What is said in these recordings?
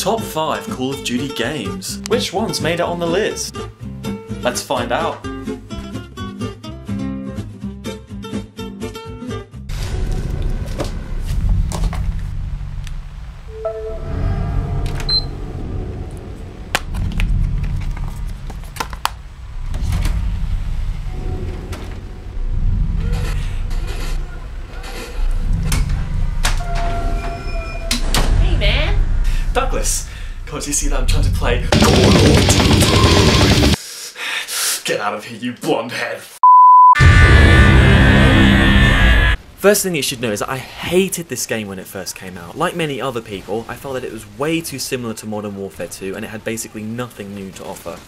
Top 5 Call of Duty games. Which ones made it on the list? Let's find out. Douglas, can't you see that I'm trying to play Call of Duty? Get out of here, you blonde head. First thing you should know is that I hated this game when it first came out. Like many other people, I felt that it was way too similar to Modern Warfare 2 and it had basically nothing new to offer.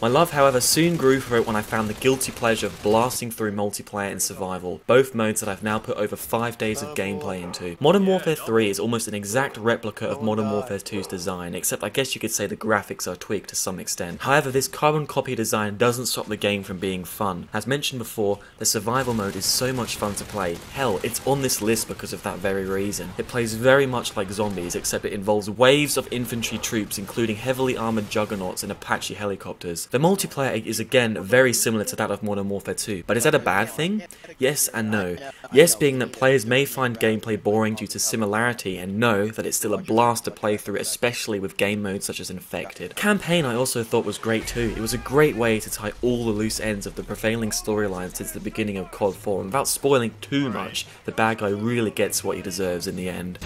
My love, however, soon grew for it when I found the guilty pleasure of blasting through multiplayer and survival, both modes that I've now put over 5 days of gameplay into. Modern Warfare 3 is almost an exact replica of Modern Warfare 2's design, except I guess you could say the graphics are tweaked to some extent. However, this carbon copy design doesn't stop the game from being fun. As mentioned before, the survival mode is so much fun to play. Hell, it's on this list because of that very reason. It plays very much like zombies, except it involves waves of infantry troops, including heavily armoured juggernauts and Apache helicopters. The multiplayer is again very similar to that of Modern Warfare 2, but is that a bad thing? Yes and no. Yes being that players may find gameplay boring due to similarity, and no, that it's still a blast to play through, especially with game modes such as Infected. Campaign I also thought was great too. It was a great way to tie all the loose ends of the prevailing storyline since the beginning of COD 4, and without spoiling too much, the bad guy really gets what he deserves in the end.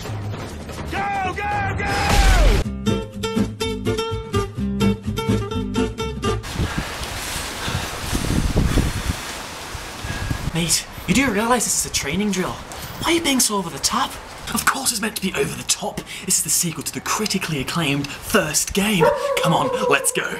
Go, go, go! Mate, you do realise this is a training drill? Why are you being so over the top? Of course it's meant to be over the top. This is the sequel to the critically acclaimed first game. Come on, let's go.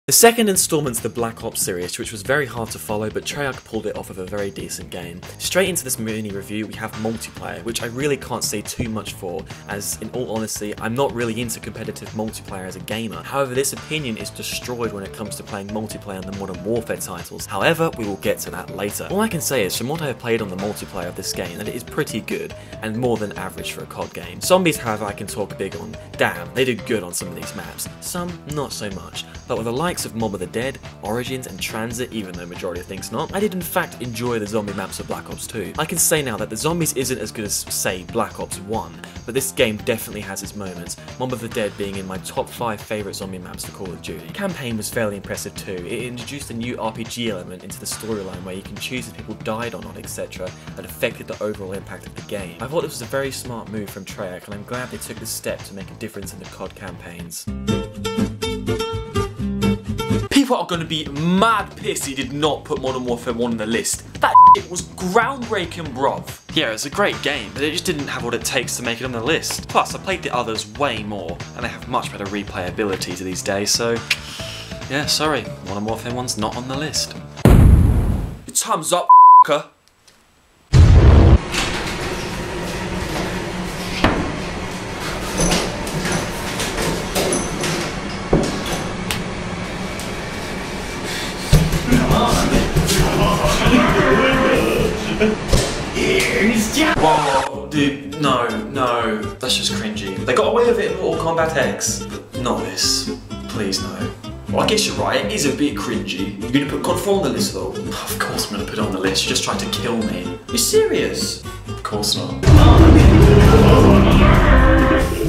The second installment to the Black Ops series, which was very hard to follow, but Treyarch pulled it off with a very decent game. Straight into this mini review, we have multiplayer, which I really can't say too much for, as in all honesty, I'm not really into competitive multiplayer as a gamer. However, this opinion is destroyed when it comes to playing multiplayer on the Modern Warfare titles. However, we will get to that later. All I can say is, from what I have played on the multiplayer of this game, that it is pretty good, and more than average for a COD game. Zombies, however, I can talk big on. Damn, they did good on some of these maps. Some, not so much. But with the likes of Mob of the Dead, Origins, and Transit, even though majority thinks not, I did in fact enjoy the zombie maps of Black Ops 2. I can say now that the zombies isn't as good as, say, Black Ops 1, but this game definitely has its moments, Mob of the Dead being in my top 5 favourite zombie maps for Call of Duty. Campaign was fairly impressive too. It introduced a new RPG element into the storyline where you can choose if people died or not, etc., that affected the overall impact of the game. I thought this was a very smart move from Treyarch, and I'm glad they took this step to make a difference in the COD campaigns. People are going to be mad pissed he did not put Modern Warfare 1 on the list. That shit was groundbreaking, bruv. Yeah, it's a great game, but it just didn't have what it takes to make it on the list. Plus, I played the others way more, and they have much better replayability to these days, so yeah, sorry, Modern Warfare 1's not on the list. Your time's up, f***er. Whoa, dude, no, that's just cringy. They got away with it in Mortal Kombat X, but not this. Please, no. Well, I guess you're right, it is a bit cringy. You're gonna put COD 4 on the list though? Of course I'm gonna put it on the list, you're just trying to kill me. You're serious? Of course not.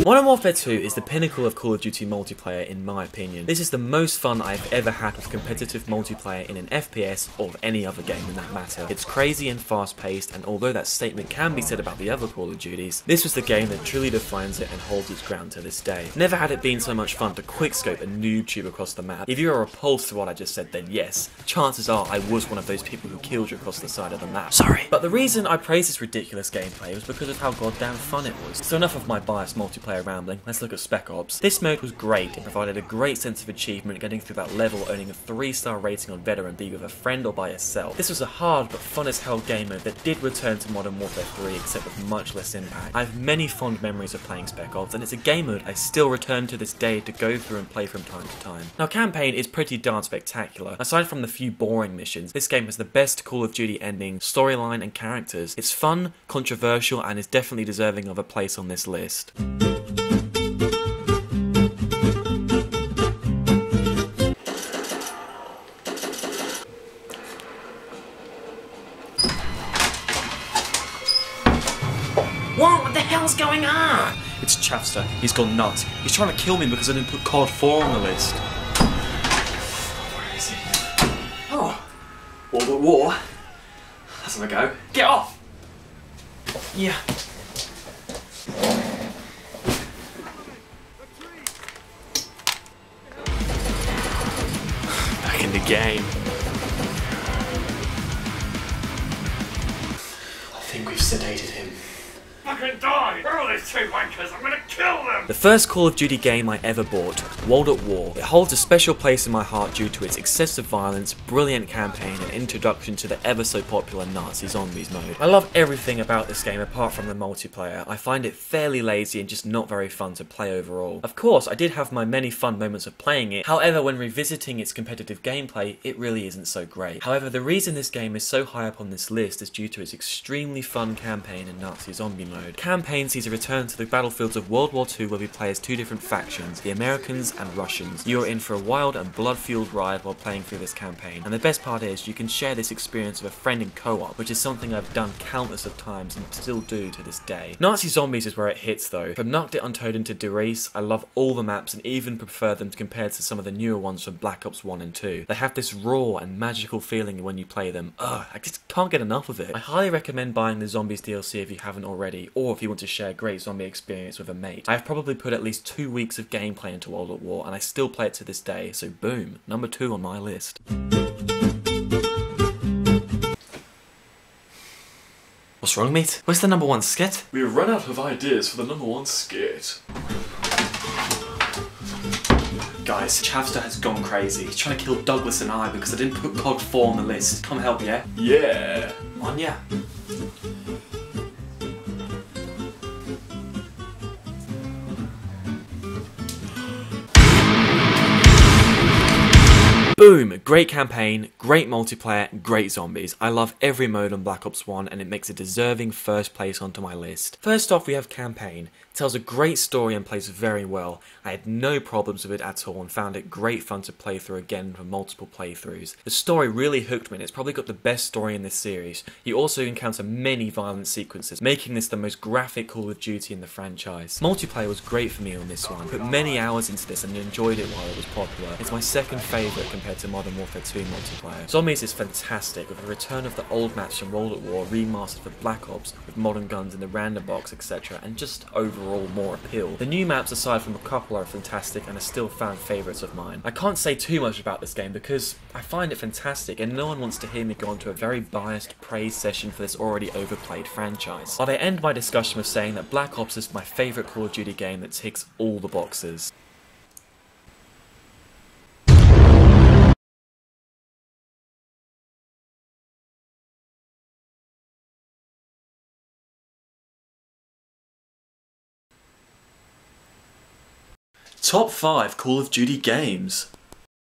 Modern Warfare 2 is the pinnacle of Call of Duty multiplayer in my opinion. This is the most fun I've ever had with competitive multiplayer in an FPS or any other game in that matter. It's crazy and fast paced, and although that statement can be said about the other Call of Duties, this was the game that truly defines it and holds its ground to this day. Never had it been so much fun to quickscope a noob tube across the map. If you are repulsed to what I just said, then yes, chances are I was one of those people who killed you across the side of the map. Sorry. But the reason I praise this ridiculous gameplay was because of how goddamn fun it was. So enough of my biased multiplayer by rambling, let's look at Spec Ops. This mode was great. It provided a great sense of achievement, getting through that level, earning a 3-star rating on Veteran, be with a friend or by yourself. This was a hard but fun as hell game mode that did return to Modern Warfare 3, except with much less impact. I have many fond memories of playing Spec Ops, and it's a game mode I still return to this day to go through and play from time to time. Now, campaign is pretty darn spectacular. Aside from the few boring missions, this game has the best Call of Duty ending, storyline and characters. It's fun, controversial, and is definitely deserving of a place on this list. What the hell's going on? It's Chafster. He's gone nuts. He's trying to kill me because I didn't put COD 4 on the list. Where is he? Oh. World at War. Let's have a go. Get off! Yeah. Back in the game. I think we've sedated him. Fucking die! Where are these two wankers? I'm gonna kill them! The first Call of Duty game I ever bought, World at War. It holds a special place in my heart due to its excessive violence, brilliant campaign, and introduction to the ever so popular Nazi Zombies mode. I love everything about this game apart from the multiplayer. I find it fairly lazy and just not very fun to play overall. Of course, I did have my many fun moments of playing it, however when revisiting its competitive gameplay, it really isn't so great. However, the reason this game is so high up on this list is due to its extremely fun campaign and Nazi Zombie mode. Campaign sees a return to the battlefields of World War II where we play as two different factions, the Americans and Russians. You are in for a wild and blood-fueled ride while playing through this campaign, and the best part is you can share this experience with a friend in co-op, which is something I've done countless of times and still do to this day. Nazi Zombies is where it hits though. From Nacht der Untoten to Der Riese, I love all the maps and even prefer them compared to some of the newer ones from Black Ops 1 and 2. They have this raw and magical feeling when you play them. Ugh, I just can't get enough of it. I highly recommend buying the Zombies DLC if you haven't already, or if you want to share a great zombie experience with a mate. I have probably put at least 2 weeks of gameplay into World at War and I still play it to this day, so boom, number 2 on my list. What's wrong, mate? Where's the number 1 skit? We've run out of ideas for the number 1 skit. Guys, Chafster has gone crazy. He's trying to kill Douglas and I because I didn't put COD 4 on the list. Come help, yeah? Yeah. Come on, yeah. Boom! Great campaign, great multiplayer, great zombies. I love every mode on Black Ops 1 and it makes a deserving first place onto my list. First off, we have campaign. It tells a great story and plays very well. I had no problems with it at all and found it great fun to play through again for multiple playthroughs. The story really hooked me and it's probably got the best story in this series. You also encounter many violent sequences, making this the most graphic Call of Duty in the franchise. Multiplayer was great for me on this one. Put many hours into this and enjoyed it while it was popular. It's my second favourite compared to Modern Warfare 2 multiplayer. Zombies is fantastic, with the return of the old maps from World at War remastered for Black Ops, with modern guns in the random box, etc., and just overall more appeal. The new maps, aside from a couple, are fantastic and are still fan favourites of mine. I can't say too much about this game because I find it fantastic and no one wants to hear me go on to a very biased praise session for this already overplayed franchise. I'll end my discussion with saying that Black Ops is my favourite Call of Duty game that ticks all the boxes. Top 5 Call of Duty games.